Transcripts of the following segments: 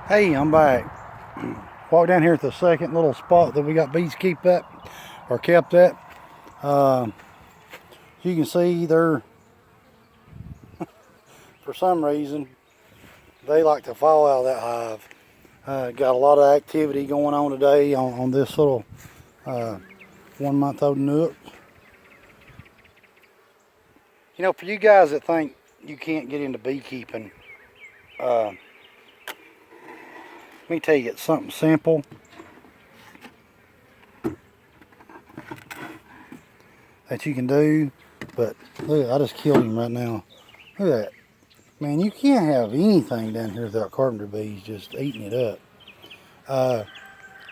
Hey, I'm back. Walk down here at the second little spot that we got bees kept at. You can see they're, for some reason, they like to fall out of that hive. Got a lot of activity going on today on this little 1-month-old nuc. You know, for you guys that think you can't get into beekeeping, let me tell you, it's something simple. That you can do, but look, I just killed him right now. Look at that. Man, you can't have anything down here without carpenter bees just eating it up.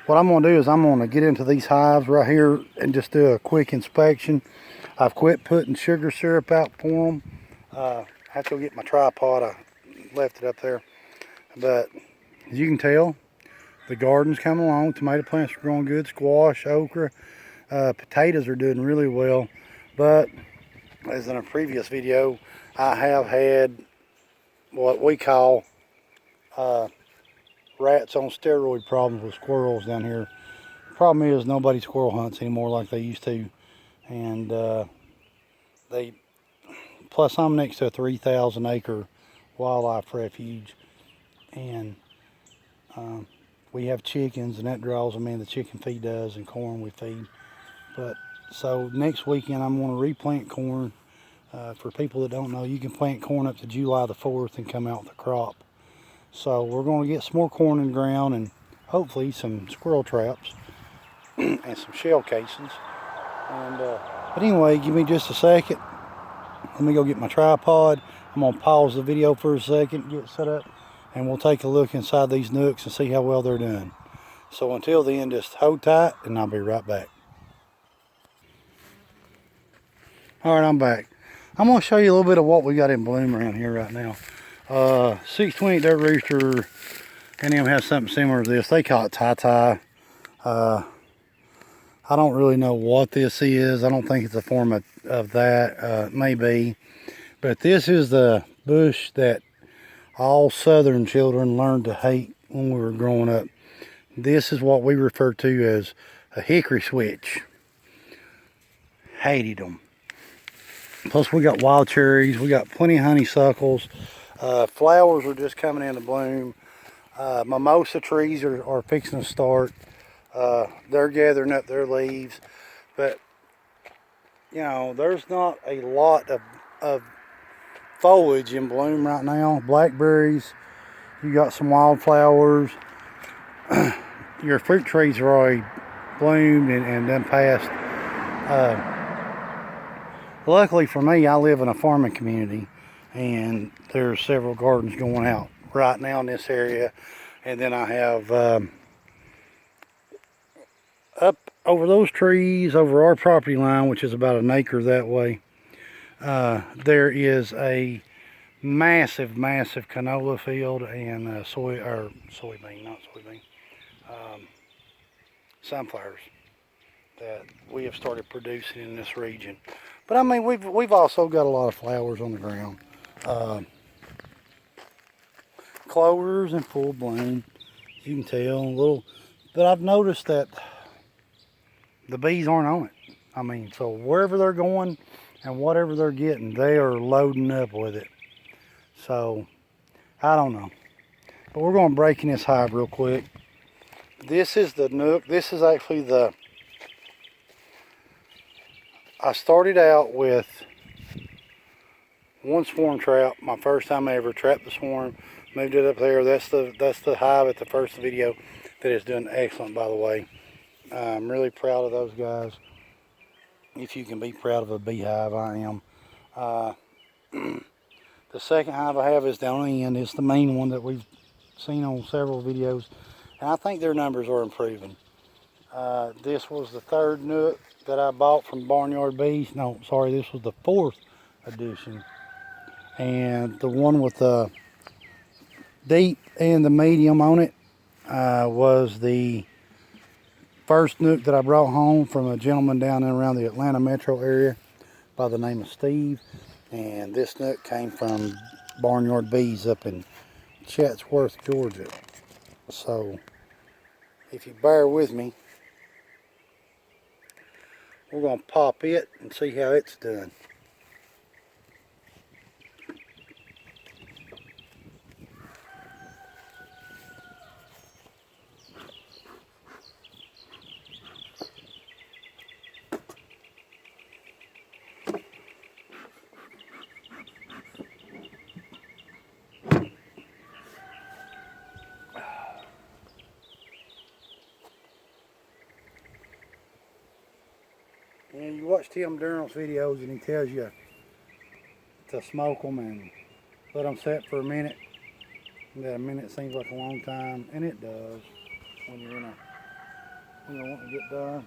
What I'm going to do is I'm going to get into these hives right here and just do a quick inspection. I've quit putting sugar syrup out for them. I have to go get my tripod. I left it up there. But as you can tell, the garden's coming along. Tomato plants are growing good. Squash, okra. Potatoes are doing really well, but as in a previous video, I have had what we call rats on steroid problems with squirrels down here. The problem is nobody squirrel hunts anymore like they used to, and plus I'm next to a 3,000 acre wildlife refuge, and we have chickens, and that draws them in. The chicken feed does, and corn we feed. But so next weekend I'm going to replant corn. For people that don't know, you can plant corn up to July the 4th and come out with a crop. So we're going to get some more corn in the ground and hopefully some squirrel traps and some shell casings. But anyway, give me just a second. Let me go get my tripod. I'm going to pause the video for a second, get it set up, and we'll take a look inside these nucs and see how well they're doing. So until then, just hold tight and I'll be right back. Alright, I'm back. I'm going to show you a little bit of what we got in bloom around here right now. 620 Dirt Rooster and them have something similar to this. They call it tie-tie. I don't really know what this is. I don't think it's a form of that. Maybe. But this is the bush that all southern children learned to hate when we were growing up. This is what we refer to as a hickory switch. Hated them. Plus we got wild cherries, we got plenty of honeysuckles. Flowers are just coming into bloom. Mimosa trees are fixing to start. They're gathering up their leaves. But, you know, there's not a lot of foliage in bloom right now. Blackberries, you got some wildflowers. Your fruit trees are already bloomed and done passed. Luckily for me, I live in a farming community, and there's several gardens going out right now in this area. And then I have up over those trees, over our property line, which is about an acre that way, there is a massive canola field and sunflowers that we have started producing in this region. But I mean, we've also got a lot of flowers on the ground. Clovers in full bloom. You can tell but I've noticed that the bees aren't on it. I mean, so wherever they're going and whatever they're getting, they are loading up with it. So I don't know. But we're going to break in this hive real quick. This is the nuc. This is actually I started out with one swarm trap. My first time I ever trapped the swarm. Moved it up there. That's the hive at the first video that is doing excellent, by the way. I'm really proud of those guys. If you can be proud of a beehive, I am. The second hive I have is down the end. It's the main one that we've seen on several videos. And I think their numbers are improving. This was the third nuc that I bought from Barnyard Bees. No, sorry, this was the 4th edition. And the one with the deep and the medium on it was the first nuc that I brought home from a gentleman down and around the Atlanta metro area by the name of Steve. And this nuc came from Barnyard Bees up in Chatsworth, Georgia. So if you bear with me, we're going to pop it and see how it's done. And you watch Tim Durham's videos and he tells you to smoke them and let them set for a minute. And that a minute seems like a long time, and it does when you're wanting to get done.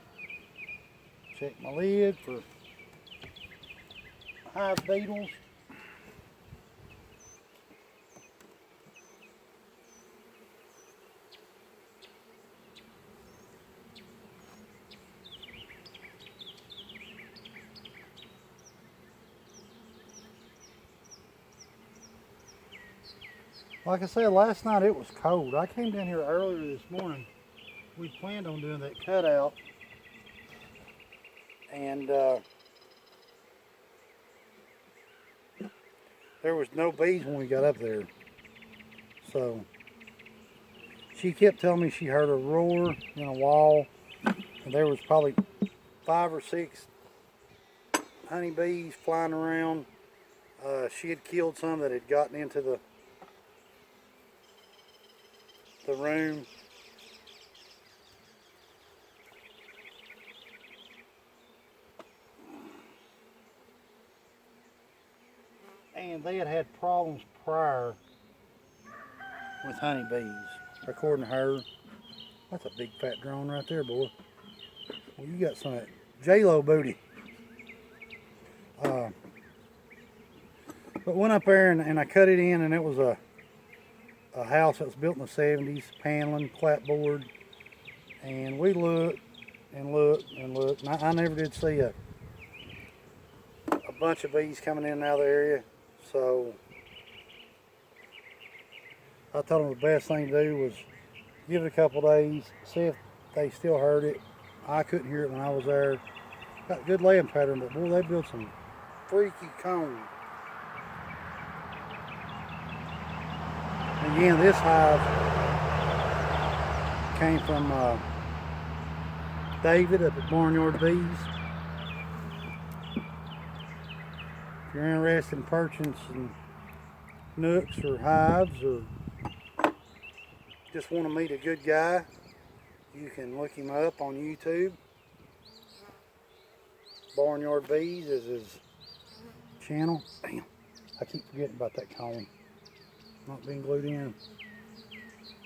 Check my lid for hive beetles. Like I said, last night it was cold. I came down here earlier this morning. We planned on doing that cutout, and there was no bees when we got up there. So she kept telling me she heard a roar in a wall, and there was probably 5 or 6 honeybees flying around. She had killed some that had gotten into the room. And they had problems prior with honeybees, according to her. That's a big fat drone right there, boy. Well, you got some of that J-Lo booty. But went up there and I cut it in, and it was a house that was built in the 70s, paneling, clapboard. And we looked and looked and looked, and I never did see a bunch of bees coming in and out of the area. So I told them the best thing to do was give it a couple days, see if they still heard it. I couldn't hear it when I was there. Got a good laying pattern, but boy, they built some freaky comb. Again, this hive came from David up at Barnyard Bees. If you're interested in purchasing some nucs or hives, or just want to meet a good guy, you can look him up on YouTube. Barnyard Bees is his channel. Damn, I keep forgetting about that column. Not being glued in.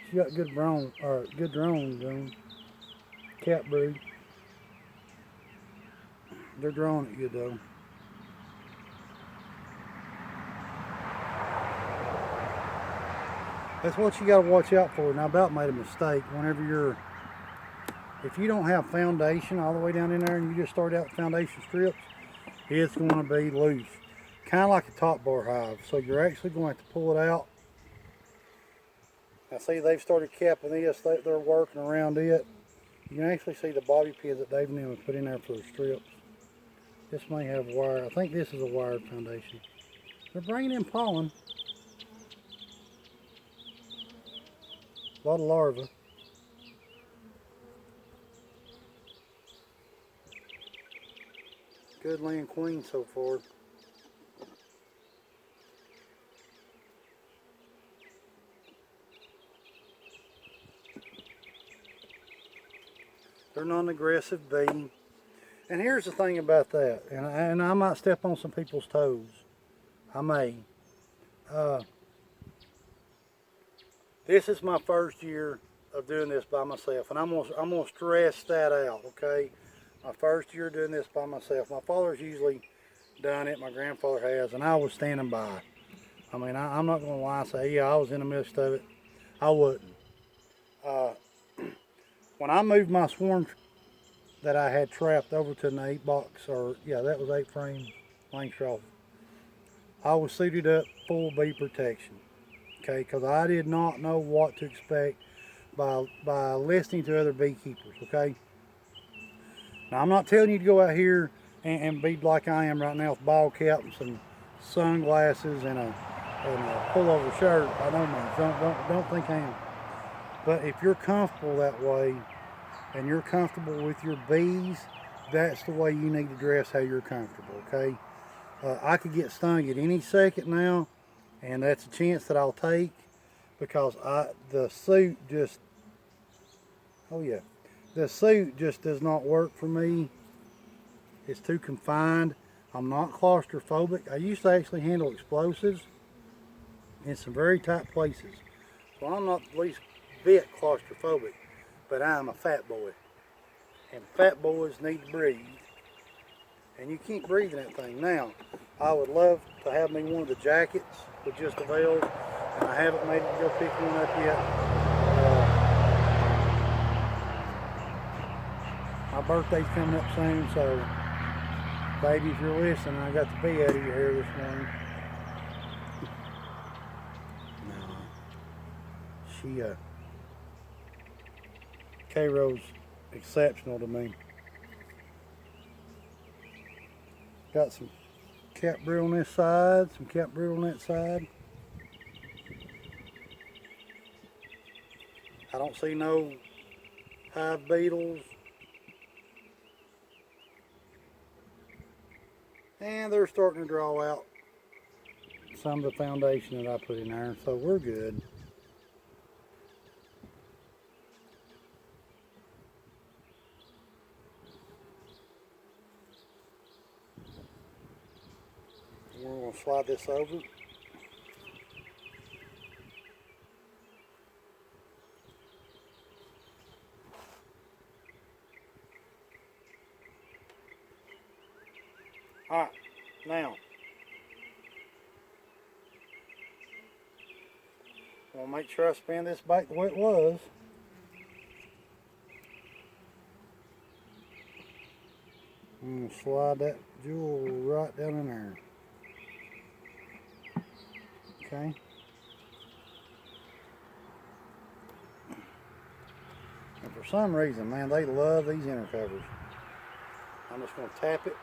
She got good drones on. Cat brood. They're drawing it good though. That's what you got to watch out for. Now, I about made a mistake. If you don't have foundation all the way down in there and you just start out with foundation strips, it's going to be loose. Kind of like a top bar hive. So you're actually going to have to pull it out. Now see, they've started capping this. They're working around it. You can actually see the bobby pins that Dave and them have put in there for the strips. This may have wire. I think this is a wired foundation. They're bringing in pollen. A lot of larvae. Good laying queen so far. They're not an aggressive bee. And here's the thing about that, and I might step on some people's toes. I may. This is my first year of doing this by myself, and I'm gonna stress that out, okay? My first year doing this by myself. My father's usually done it, my grandfather has, and I was standing by. I mean, I'm not gonna lie and say, yeah, I was in the midst of it. I wasn't. When I moved my swarm that I had trapped over to an 8-box, or yeah, that was 8-frame Langstroth, I was suited up full bee protection, okay, because I did not know what to expect by listening to other beekeepers, okay? Now, I'm not telling you to go out here and be like I am right now with ball cap and some sunglasses and a pullover shirt. I know, man. Don't think I am. But if you're comfortable that way and you're comfortable with your bees, that's the way you need to dress, how you're comfortable, okay? I could get stung at any second now, and that's a chance that I'll take because the suit just, oh yeah, the suit just does not work for me. It's too confined. I'm not claustrophobic. I used to actually handle explosives in some very tight places. So I'm not the least bit claustrophobic, but I'm a fat boy. And fat boys need to breathe. And you keep breathing that thing. Now, I would love to have me one of the jackets with just the veils, and I haven't made it to go pick one up yet. My birthday's coming up soon, so baby, if you're listening, I got the bee out of your hair this morning. No, K-Rose exceptional to me. Got some cap brood on this side, some cap brood on that side. I don't see no hive beetles. And they're starting to draw out some of the foundation that I put in there, so we're good. We're going to slide this over. Alright, now, I'm going to make sure I spin this back the way it was. I'm going to slide that jewel right down in there. Okay. And for some reason, man, they love these inner covers. I'm just going to tap it.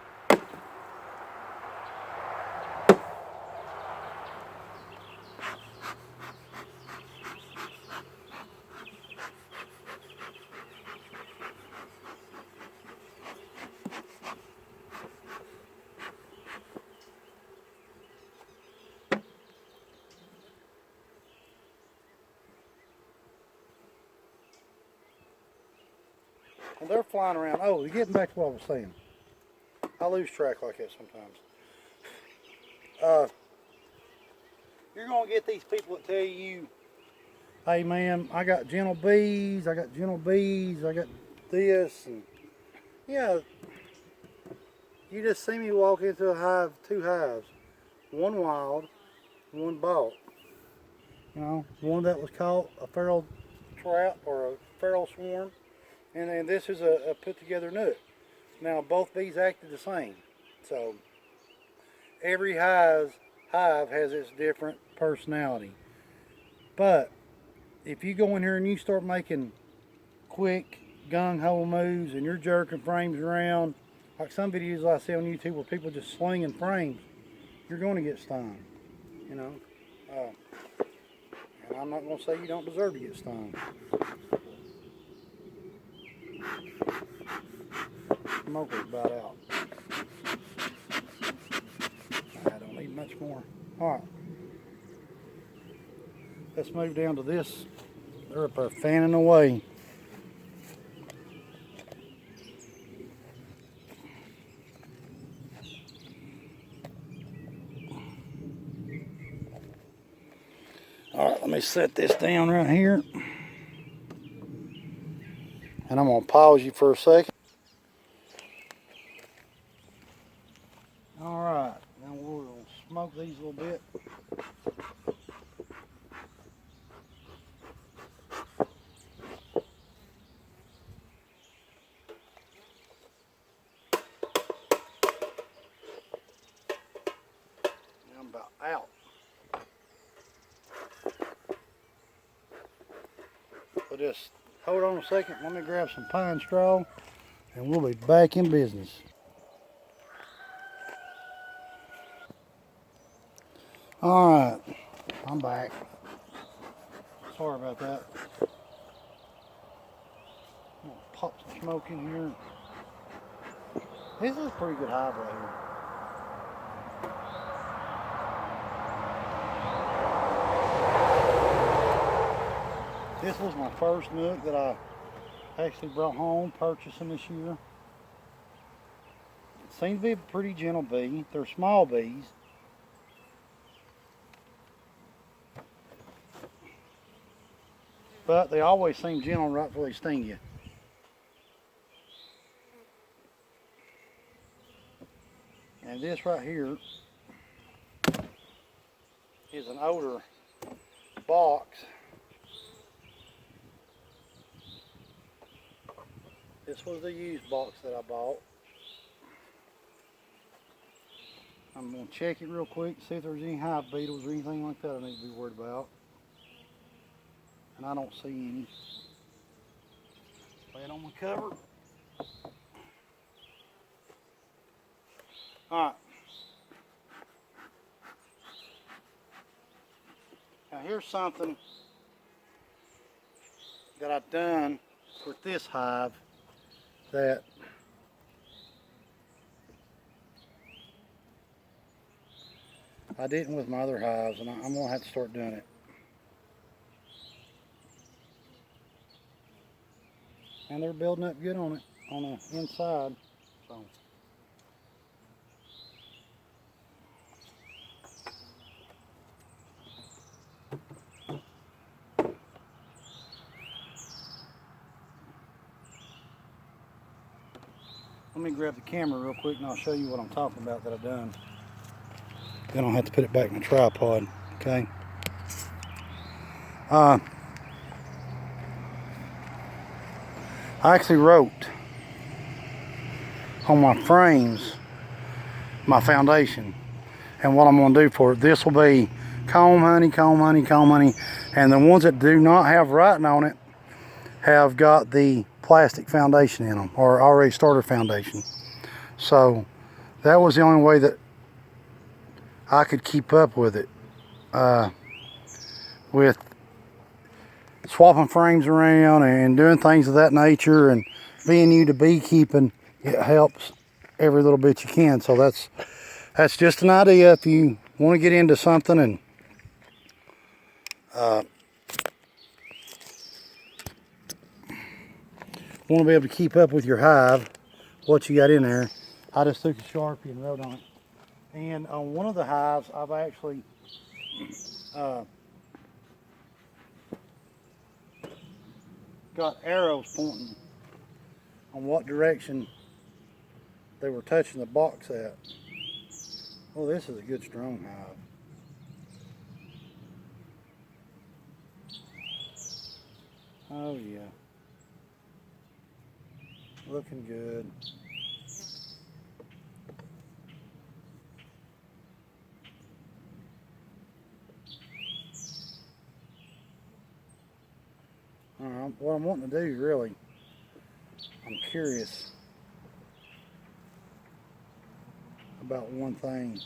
And they're flying around. Oh, getting back to what I was saying. I lose track like that sometimes. You're going to get these people that tell you, hey man, I got gentle bees, I got this, and yeah, you just see me walk into a hive, two hives, one wild, one bought. You know, one that was caught a feral trap or a feral swarm, and then this is a put together nut. Now both bees acted the same, so every hive has its different personality. But if you go in here and you start making quick gung-ho moves and you're jerking frames around, like some videos I see on YouTube where people just slinging frames, you're going to get stung, you know. And I'm not going to say you don't deserve to get stung. Smoke is about out. I don't need much more. Alright. Let's move down to this. They're up there fanning away. Alright, let me set this down right here. And I'm going to pause you for a second. Alright, now we'll smoke these a little bit. I'm about out. But just hold on a second. Let me grab some pine straw and we'll be back in business. All right, I'm back. Sorry about that. I'm gonna pop some smoke in here. This is a pretty good hive right here. This was my first nook that I actually brought home, purchasing this year. It seems to be a pretty gentle bee. They're small bees. But they always seem gentle right before they sting you. And this right here is an older box. This was the used box that I bought. I'm going to check it real quick, see if there's any hive beetles or anything like that I need to be worried about. And I don't see any. Lay it on my cover. Alright. Now here's something that I've done with this hive that I didn't with my other hives, and I'm going to have to start doing it. And they're building up good on it, on the inside. So. Let me grab the camera real quick and I'll show you what I'm talking about that I've done. Then I'll have to put it back in the tripod, okay? I actually wrote on my frames my foundation and what I'm going to do for it. This will be comb honey, comb honey, comb honey, and the ones that do not have writing on it have got the plastic foundation in them, or already starter foundation. So that was the only way that I could keep up with it. With swapping frames around and doing things of that nature, and being new to beekeeping, it helps every little bit you can. So that's just an idea if you want to get into something and want to be able to keep up with your hive, what you got in there. I just took a Sharpie and wrote on it. And on one of the hives, I've actually got arrows pointing on what direction they were touching the box at. Oh, this is a good strong hive. Oh yeah. Looking good. What I'm wanting to do really, I'm curious about one thing.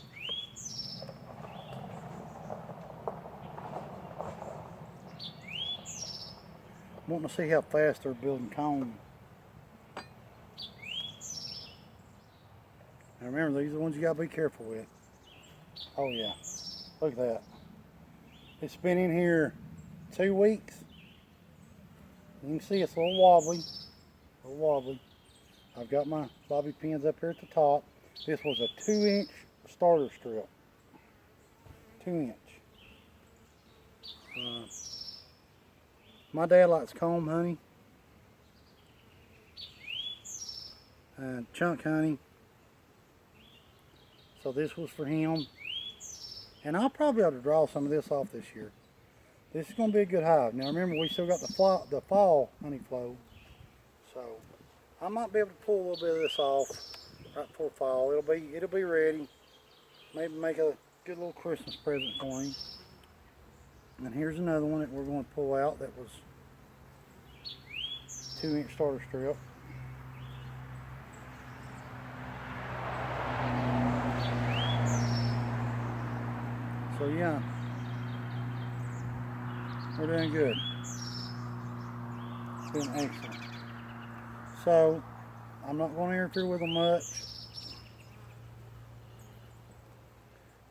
I'm wanting to see how fast they're building comb. Now remember, these are the ones you gotta be careful with. Oh yeah, look at that. It's been in here 2 weeks. You can see it's a little wobbly, I've got my bobby pins up here at the top. This was a 2-inch starter strip. 2-inch. My dad likes comb honey and chunk honey. So this was for him. And I'll probably have to draw some of this off this year. This is going to be a good hive. Now remember, we still got the fall honey flow. So I might be able to pull a little bit of this off right before fall. It'll be ready. Maybe make a good little Christmas present for him. And here's another one that we're going to pull out that was 2-inch starter strip. So yeah, we're doing good. It's been excellent. So I'm not going to interfere with them much.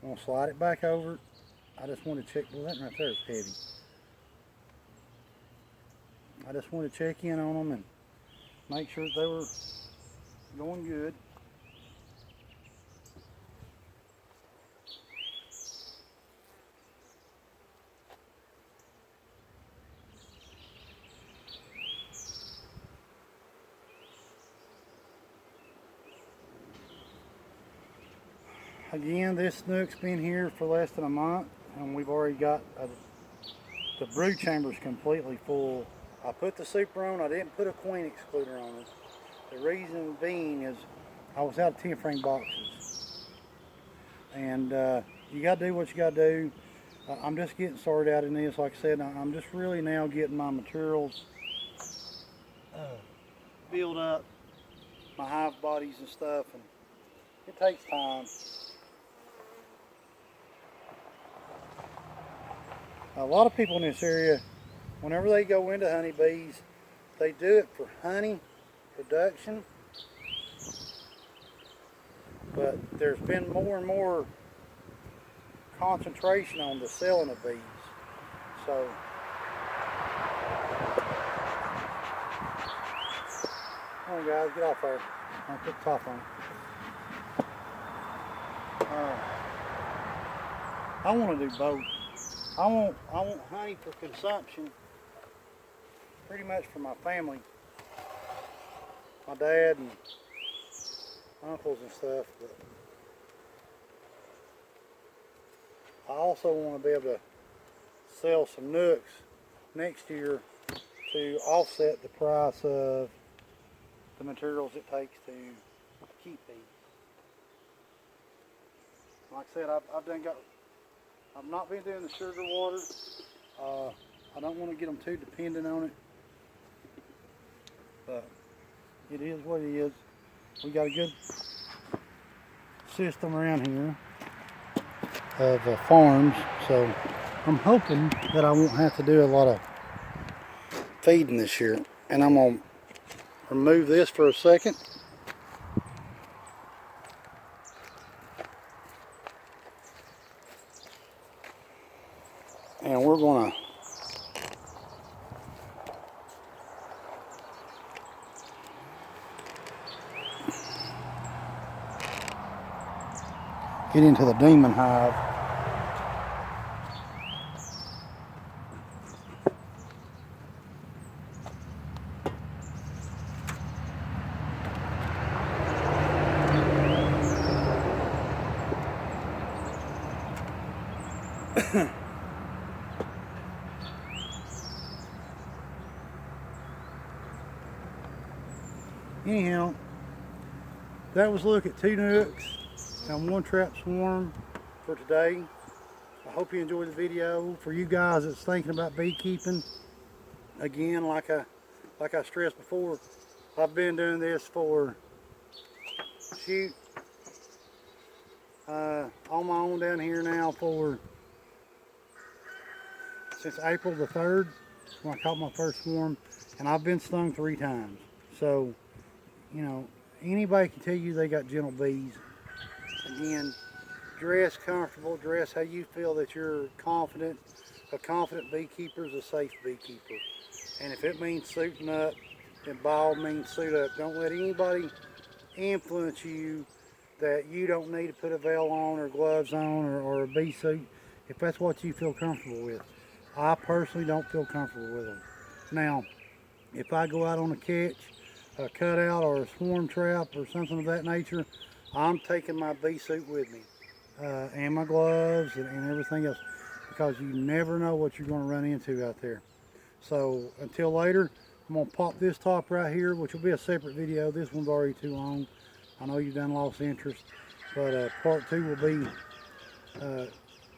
I'm going to slide it back over. I just want to check. Well, that right there is heavy. I just want to check in on them and make sure that they were going good. Again, this snook's been here for less than a month, and we've already got the brood chambers completely full. I put the super on. I didn't put a queen excluder on it. The reason being is I was out of 10 frame boxes, and you got to do what you got to do. I'm just getting started out in this. Like I said, I'm just really now getting my materials build up, my hive bodies and stuff, and it takes time. A lot of people in this area, whenever they go into honeybees, they do it for honey production, but there's been more and more concentration on the selling of bees. So come on guys, get off there. I'll put the top on it. I want to do both. I want honey for consumption, pretty much for my family, my dad and uncles and stuff, but I also want to be able to sell some nucs next year to offset the price of the materials it takes to keep these. Like I said, I've not been doing the sugar water. I don't want to get them too dependent on it, but it is what it is. We got a good system around here of farms, so I'm hoping that I won't have to do a lot of feeding this year. And I'm going to remove this for a second. And we're going to get into the demon hive. Anyhow, that was a look at 2 nucs and 1 trap swarm for today. I hope you enjoyed the video. For you guys that's thinking about beekeeping, again, like I stressed before, I've been doing this for on my own down here now since April the 3rd when I caught my first swarm, and I've been stung 3 times. So, you know, anybody can tell you they got gentle bees. Again, dress comfortable, dress how you feel that you're confident. A confident beekeeper is a safe beekeeper. And if it means suiting up, then by all means suit up. Don't let anybody influence you that you don't need to put a veil on or gloves on or a bee suit if that's what you feel comfortable with. I personally don't feel comfortable with them. Now, if I go out on a catch, a cutout or a swarm trap or something of that nature, I'm taking my bee suit with me and my gloves and everything else, because you never know what you're going to run into out there. So until later, I'm going to pop this top right here, which will be a separate video. This one's already too long. I know you've done lost interest, but part 2 will be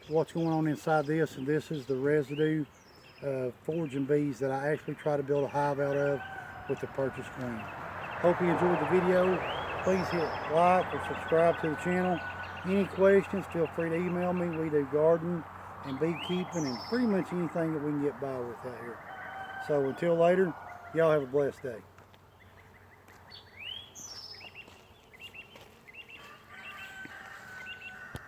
what's going on inside this, and this is the residue of foraging bees that I actually try to build a hive out of with the purchase queen. Hope you enjoyed the video. Please hit like or subscribe to the channel. Any questions, feel free to email me. We do garden and beekeeping and pretty much anything that we can get by with out here. So until later, y'all have a blessed day.